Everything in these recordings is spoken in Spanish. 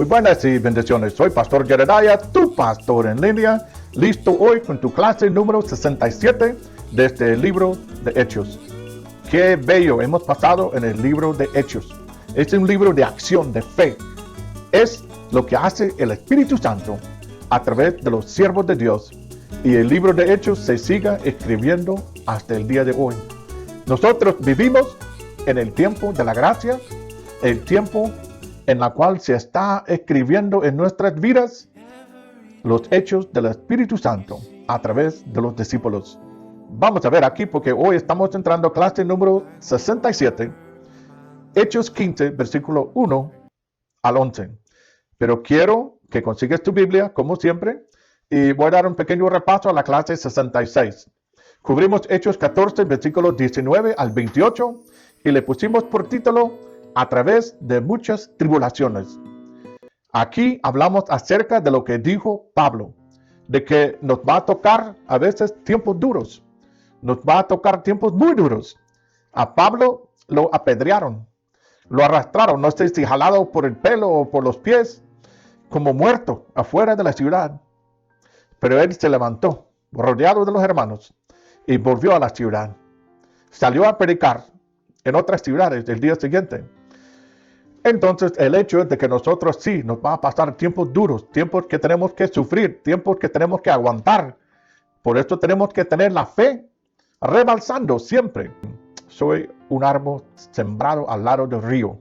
Muy buenas y bendiciones. Soy Pastor Jedediah, tu pastor en línea, listo hoy con tu clase número 67 de este libro de Hechos. Qué bello hemos pasado en el libro de Hechos. Es un libro de acción, de fe. Es lo que hace el Espíritu Santo a través de los siervos de Dios. Y el libro de Hechos se sigue escribiendo hasta el día de hoy. Nosotros vivimos en el tiempo de la gracia, el tiempo en la cual se está escribiendo en nuestras vidas los hechos del Espíritu Santo a través de los discípulos. Vamos a ver aquí porque hoy estamos entrando a clase número 67, Hechos 15, versículo 1 al 11. Pero quiero que consigas tu Biblia, como siempre, y voy a dar un pequeño repaso a la clase 66. Cubrimos Hechos 14, versículos 19 al 28, y le pusimos por título A través de muchas tribulaciones. Aquí hablamos acerca de lo que dijo Pablo, de que nos va a tocar a veces tiempos duros, nos va a tocar tiempos muy duros. A Pablo lo apedrearon, lo arrastraron, no sé si jalado por el pelo o por los pies, como muerto afuera de la ciudad. Pero él se levantó, rodeado de los hermanos, y volvió a la ciudad. Salió a predicar en otras ciudades el día siguiente. Entonces el hecho de que nosotros sí nos va a pasar tiempos duros, tiempos que tenemos que sufrir, tiempos que tenemos que aguantar. Por esto tenemos que tener la fe rebalsando siempre. Soy un árbol sembrado al lado del río.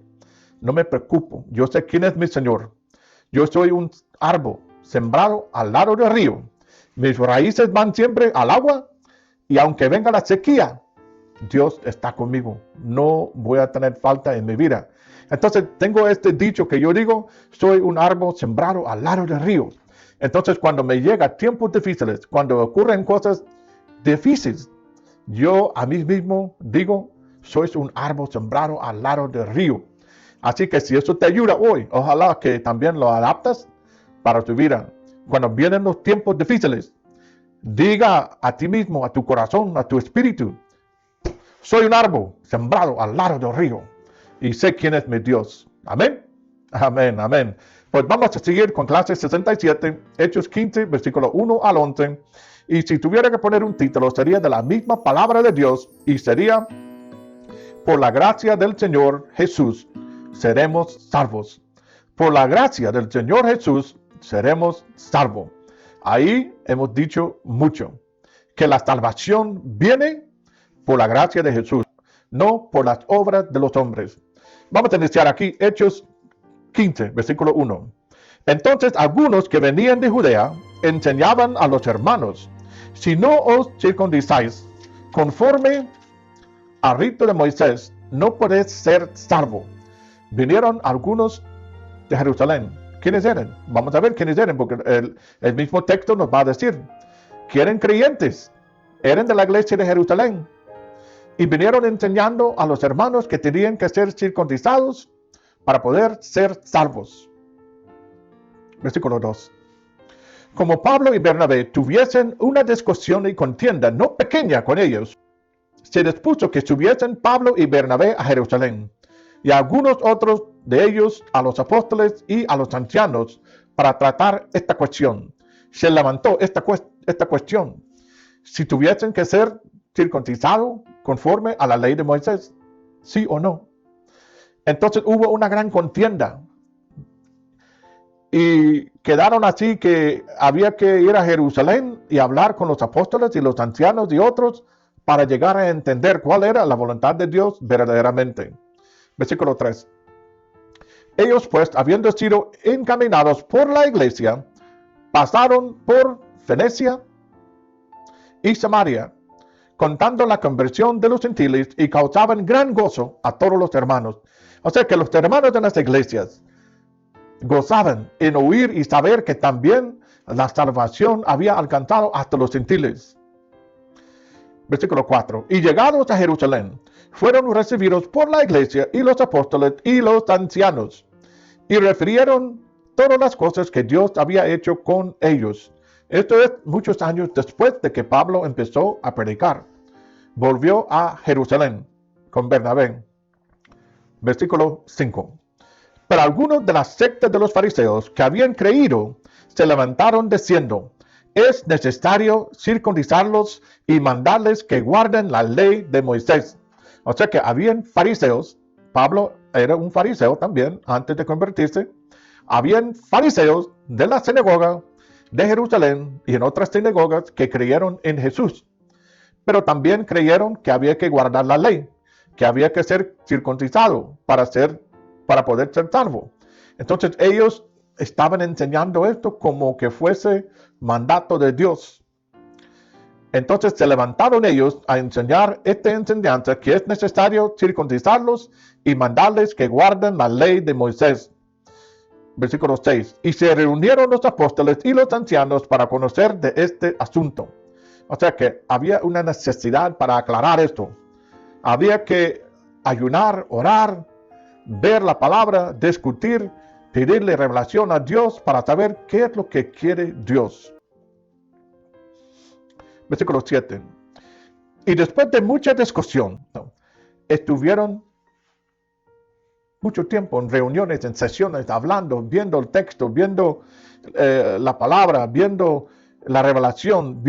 No me preocupo, yo sé quién es mi Señor. Yo soy un árbol sembrado al lado del río. Mis raíces van siempre al agua y aunque venga la sequía, Dios está conmigo. No voy a tener falta en mi vida. Entonces tengo este dicho que yo digo, soy un árbol sembrado al lado del río. Entonces cuando me llegan tiempos difíciles, cuando ocurren cosas difíciles, yo a mí mismo digo, sois un árbol sembrado al lado del río. Así que si eso te ayuda hoy, ojalá que también lo adaptas para tu vida. Cuando vienen los tiempos difíciles, diga a ti mismo, a tu corazón, a tu espíritu, soy un árbol sembrado al lado del río y sé quién es mi Dios. Amén. Amén, amén. Pues vamos a seguir con clase 67, Hechos 15, versículo 1 al 11. Y si tuviera que poner un título, sería de la misma palabra de Dios y sería, por la gracia del Señor Jesús, seremos salvos. Por la gracia del Señor Jesús, seremos salvos. Ahí hemos dicho mucho, que la salvación viene por la gracia de Jesús, no por las obras de los hombres. Vamos a iniciar aquí Hechos 15, versículo 1. Entonces algunos que venían de Judea enseñaban a los hermanos, si no os circuncidáis conforme al rito de Moisés, no podéis ser salvo. Vinieron algunos de Jerusalén. ¿Quiénes eran? Vamos a ver quiénes eran, porque el mismo texto nos va a decir que eran creyentes, eran de la iglesia de Jerusalén. Y vinieron enseñando a los hermanos que tenían que ser circuncidados para poder ser salvos. Versículo 2. Como Pablo y Bernabé tuviesen una discusión y contienda no pequeña con ellos, se dispuso que subiesen Pablo y Bernabé a Jerusalén, y algunos otros de ellos a los apóstoles y a los ancianos para tratar esta cuestión. Se levantó esta cuestión. Si tuviesen que ser circuncidados conforme a la ley de Moisés, sí o no. Entonces hubo una gran contienda. Y quedaron así que había que ir a Jerusalén y hablar con los apóstoles y los ancianos y otros para llegar a entender cuál era la voluntad de Dios verdaderamente. Versículo 3. Ellos pues, habiendo sido encaminados por la iglesia, pasaron por Fenicia y Samaria, contando la conversión de los gentiles y causaban gran gozo a todos los hermanos. O sea que los hermanos de las iglesias gozaban en oír y saber que también la salvación había alcanzado hasta los gentiles. Versículo 4. Y llegados a Jerusalén, fueron recibidos por la iglesia y los apóstoles y los ancianos, y refirieron todas las cosas que Dios había hecho con ellos. Esto es muchos años después de que Pablo empezó a predicar. Volvió a Jerusalén con Bernabé. Versículo 5. Pero algunos de las sectas de los fariseos que habían creído se levantaron diciendo: es necesario circuncidarlos y mandarles que guarden la ley de Moisés. O sea que habían fariseos. Pablo era un fariseo también antes de convertirse. Habían fariseos de la sinagoga de Jerusalén y en otras sinagogas que creyeron en Jesús. Pero también creyeron que había que guardar la ley, que había que ser circuncidado para poder ser salvo. Entonces ellos estaban enseñando esto como que fuese mandato de Dios. Entonces se levantaron ellos a enseñar esta enseñanza, que es necesario circuncidarlos y mandarles que guarden la ley de Moisés. Versículo 6. Y se reunieron los apóstoles y los ancianos para conocer de este asunto. O sea que había una necesidad para aclarar esto. Había que ayunar, orar, ver la palabra, discutir, pedirle revelación a Dios para saber qué es lo que quiere Dios. Versículo 7. Y después de mucha discusión, estuvieron mucho tiempo en reuniones, en sesiones, hablando, viendo el texto, viendo la palabra, viendo la revelación,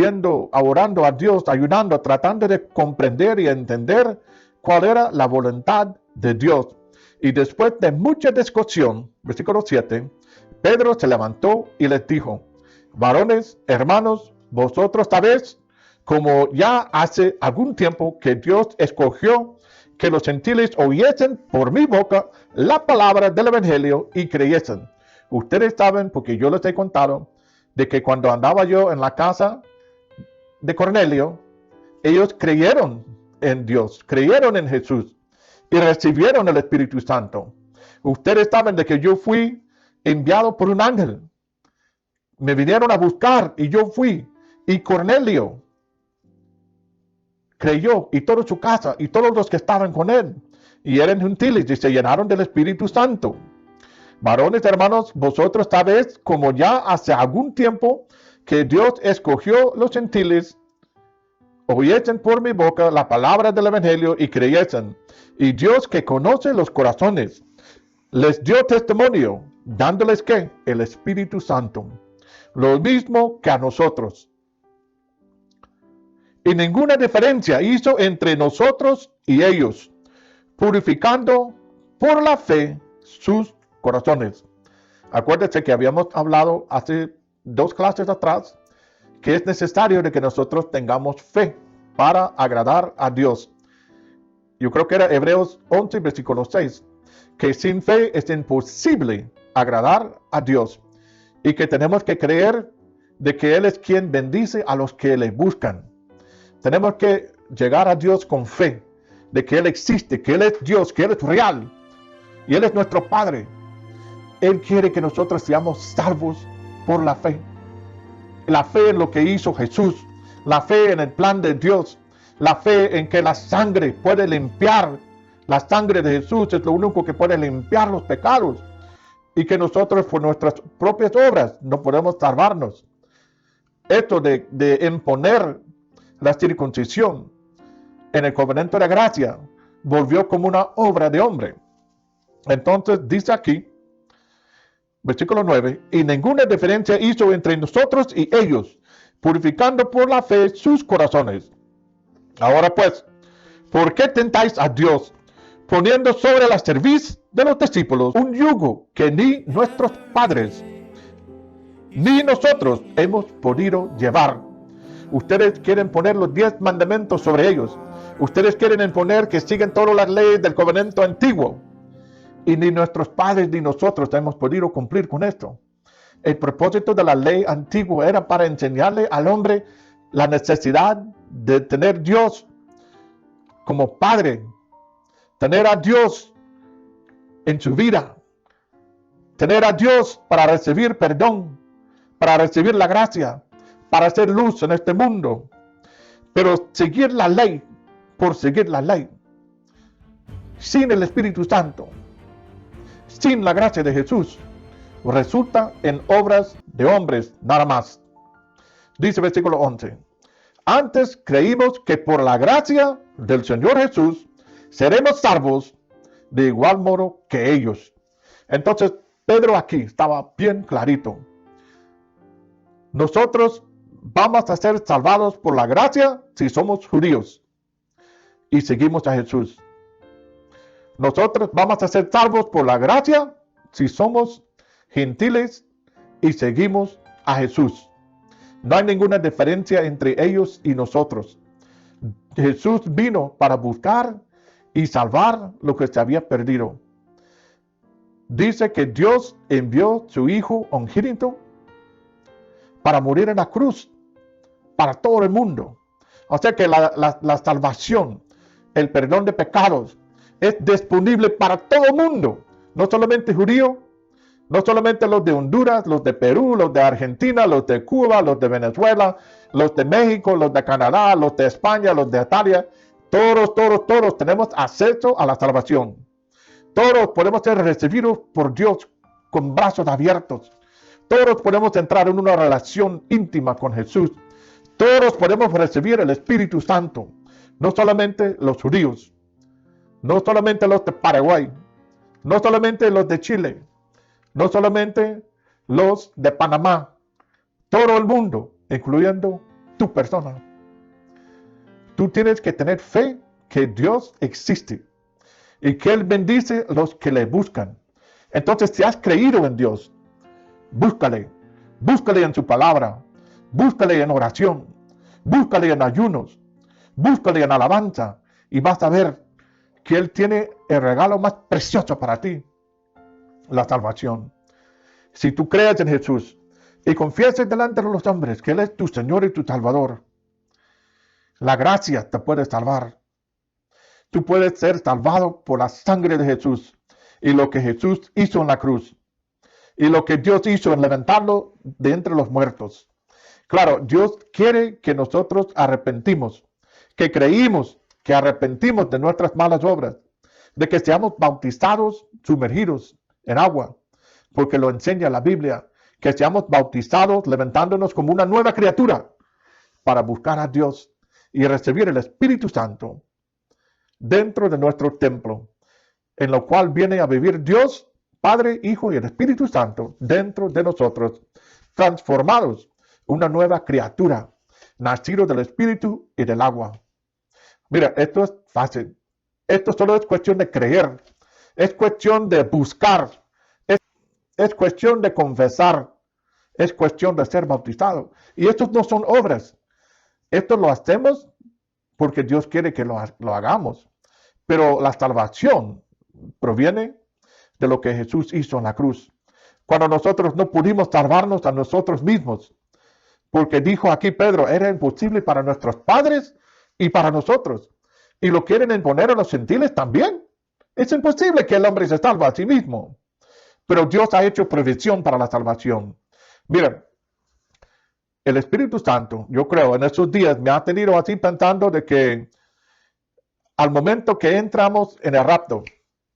orando a Dios, ayunando, tratando de comprender y entender cuál era la voluntad de Dios. Y después de mucha discusión, versículo 7, Pedro se levantó y les dijo: varones, hermanos, vosotros sabéis, como ya hace algún tiempo que Dios escogió que los gentiles oyesen por mi boca la palabra del evangelio y creyesen. Ustedes saben, porque yo les he contado, de que cuando andaba yo en la casa de Cornelio, ellos creyeron en Dios, creyeron en Jesús y recibieron el Espíritu Santo. Ustedes saben de que yo fui enviado por un ángel. Me vinieron a buscar y yo fui. Y Cornelio creyó, y toda su casa, y todos los que estaban con él, y eran gentiles y se llenaron del Espíritu Santo. Varones, hermanos, vosotros sabéis, como ya hace algún tiempo que Dios escogió los gentiles, oyesen por mi boca la palabra del evangelio y creyesen. Y Dios, que conoce los corazones, les dio testimonio, dándoles ¿qué? El Espíritu Santo, lo mismo que a nosotros. Y ninguna diferencia hizo entre nosotros y ellos, purificando por la fe sus corazones. Acuérdense que habíamos hablado hace 2 clases atrás que es necesario de que nosotros tengamos fe para agradar a Dios. Yo creo que era Hebreos 11, versículo 6, que sin fe es imposible agradar a Dios y que tenemos que creer de que Él es quien bendice a los que le buscan. Tenemos que llegar a Dios con fe, de que Él existe, que Él es Dios, que Él es real y Él es nuestro Padre. Él quiere que nosotros seamos salvos por la fe. La fe en lo que hizo Jesús, la fe en el plan de Dios, la fe en que la sangre puede limpiar. La sangre de Jesús es lo único que puede limpiar los pecados y que nosotros por nuestras propias obras no podemos salvarnos. Esto de imponer la circuncisión en el covenant de gracia volvió como una obra de hombre. Entonces dice aquí, versículo 9, y ninguna diferencia hizo entre nosotros y ellos, purificando por la fe sus corazones. Ahora pues, ¿por qué tentáis a Dios, poniendo sobre la cerviz de los discípulos un yugo que ni nuestros padres ni nosotros hemos podido llevar? Ustedes quieren poner los 10 mandamientos sobre ellos. Ustedes quieren imponer que siguen todas las leyes del covenant antiguo. Y ni nuestros padres ni nosotros hemos podido cumplir con esto. El propósito de la ley antigua era para enseñarle al hombre la necesidad de tener Dios como Padre, tener a Dios en su vida, tener a Dios para recibir perdón, para recibir la gracia, para hacer luz en este mundo. Pero seguir la ley por seguir la ley, sin el Espíritu Santo, sin la gracia de Jesús, resulta en obras de hombres nada más. Dice versículo 11, antes creímos que por la gracia del Señor Jesús seremos salvos de igual modo que ellos. Entonces, Pedro aquí estaba bien clarito. Nosotros vamos a ser salvados por la gracia si somos judíos y seguimos a Jesús. Nosotros vamos a ser salvos por la gracia si somos gentiles y seguimos a Jesús. No hay ninguna diferencia entre ellos y nosotros. Jesús vino para buscar y salvar lo que se había perdido. Dice que Dios envió su Hijo unigénito para morir en la cruz para todo el mundo. O sea que la salvación, el perdón de pecados, es disponible para todo el mundo. No solamente judíos, no solamente los de Honduras, los de Perú, los de Argentina, los de Cuba, los de Venezuela, los de México, los de Canadá, los de España, los de Italia. Todos tenemos acceso a la salvación. Todos podemos ser recibidos por Dios con brazos abiertos. Todos podemos entrar en una relación íntima con Jesús. Todos podemos recibir el Espíritu Santo. No solamente los judíos, no solamente los de Paraguay, no solamente los de Chile, no solamente los de Panamá, todo el mundo, incluyendo tu persona. Tú tienes que tener fe que Dios existe y que Él bendice a los que le buscan. Entonces, si has creído en Dios, búscale en su palabra, búscale en oración, búscale en ayunos, búscale en alabanza y vas a ver que Él tiene el regalo más precioso para ti, la salvación. Si tú crees en Jesús y confiesas delante de los hombres que Él es tu Señor y tu Salvador, la gracia te puede salvar. Tú puedes ser salvado por la sangre de Jesús y lo que Jesús hizo en la cruz y lo que Dios hizo en levantarlo de entre los muertos. Claro, Dios quiere que nosotros arrepentimos, que creímos, que arrepentimos de nuestras malas obras, de que seamos bautizados, sumergidos en agua, porque lo enseña la Biblia, que seamos bautizados levantándonos como una nueva criatura para buscar a Dios y recibir el Espíritu Santo dentro de nuestro templo, en lo cual viene a vivir Dios, Padre, Hijo y el Espíritu Santo dentro de nosotros, transformados, una nueva criatura, nacido del Espíritu y del agua. Mira, esto es fácil. Esto solo es cuestión de creer, es cuestión de buscar, es cuestión de confesar, es cuestión de ser bautizado. Y estos no son obras. Esto lo hacemos porque Dios quiere que lo hagamos. Pero la salvación proviene de lo que Jesús hizo en la cruz. Cuando nosotros no pudimos salvarnos a nosotros mismos, porque dijo aquí Pedro, era imposible para nuestros padres y para nosotros. Y lo quieren imponer a los gentiles también. Es imposible que el hombre se salve a sí mismo. Pero Dios ha hecho provisión para la salvación. Miren, el Espíritu Santo, yo creo, en estos días me ha tenido así pensando de que al momento que entramos en el rapto,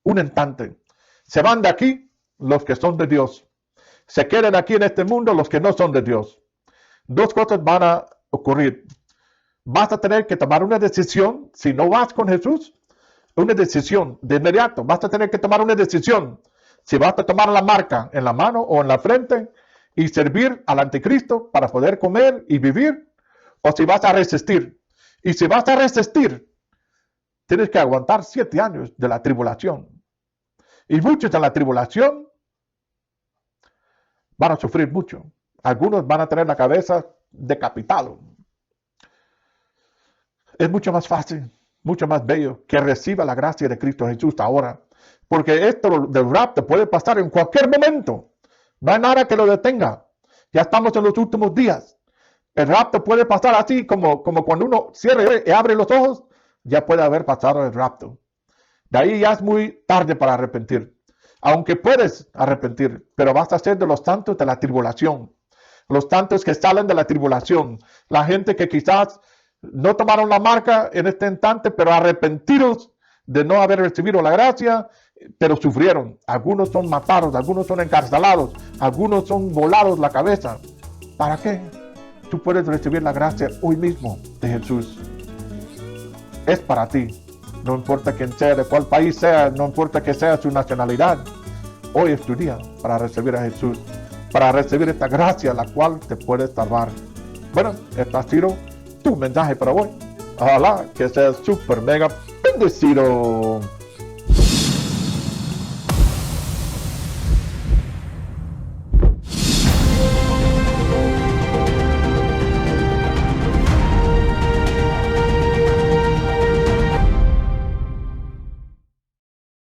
un instante, se van de aquí los que son de Dios. Se quedan aquí en este mundo los que no son de Dios. Dos cosas van a ocurrir. Vas a tener que tomar una decisión, si no vas con Jesús, una decisión de inmediato. Vas a tener que tomar una decisión, si vas a tomar la marca en la mano o en la frente y servir al anticristo para poder comer y vivir, o si vas a resistir. Y si vas a resistir, tienes que aguantar 7 años de la tribulación. Y muchos en la tribulación van a sufrir mucho. Algunos van a tener la cabeza decapitado. Es mucho más fácil, mucho más bello que reciba la gracia de Cristo Jesús ahora. Porque esto del rapto puede pasar en cualquier momento. No hay nada que lo detenga. Ya estamos en los últimos días. El rapto puede pasar así como cuando uno cierra y abre los ojos, ya puede haber pasado el rapto. De ahí ya es muy tarde para arrepentir. Aunque puedes arrepentir, pero vas a ser de los santos de la tribulación. Los santos que salen de la tribulación. La gente que quizás no tomaron la marca en este instante, pero arrepentidos de no haber recibido la gracia, pero sufrieron. Algunos son matados, algunos son encarcelados, algunos son volados la cabeza. ¿Para qué? Tú puedes recibir la gracia hoy mismo de Jesús. Es para ti. No importa quién sea, de cuál país sea, no importa que sea su nacionalidad. Hoy es tu día para recibir a Jesús, para recibir esta gracia la cual te puede salvar. Bueno, este ha sido tu mensaje para hoy. Ojalá que seas super mega bendecido.